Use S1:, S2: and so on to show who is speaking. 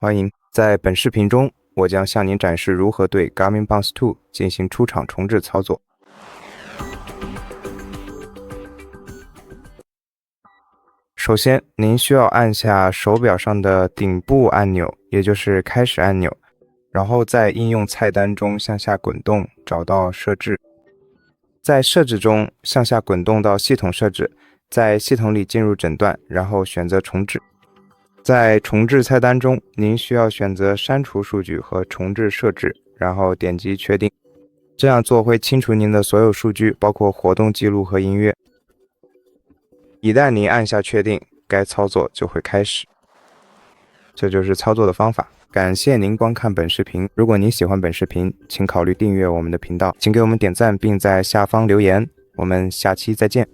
S1: 欢迎，在本视频中，我将向您展示如何对 Garmin Bounce 2进行出厂重置操作。首先，您需要按下手表上的顶部按钮，也就是开始按钮，然后在应用菜单中向下滚动，找到设置。在设置中向下滚动到系统设置，在系统里进入诊断，然后选择重置。在重置菜单中，您需要选择删除数据和重置设置，然后点击确定。这样做会清除您的所有数据，包括活动记录和音乐。一旦您按下确定，该操作就会开始。这就是操作的方法。感谢您观看本视频。如果您喜欢本视频，请考虑订阅我们的频道，请给我们点赞，并在下方留言。我们下期再见。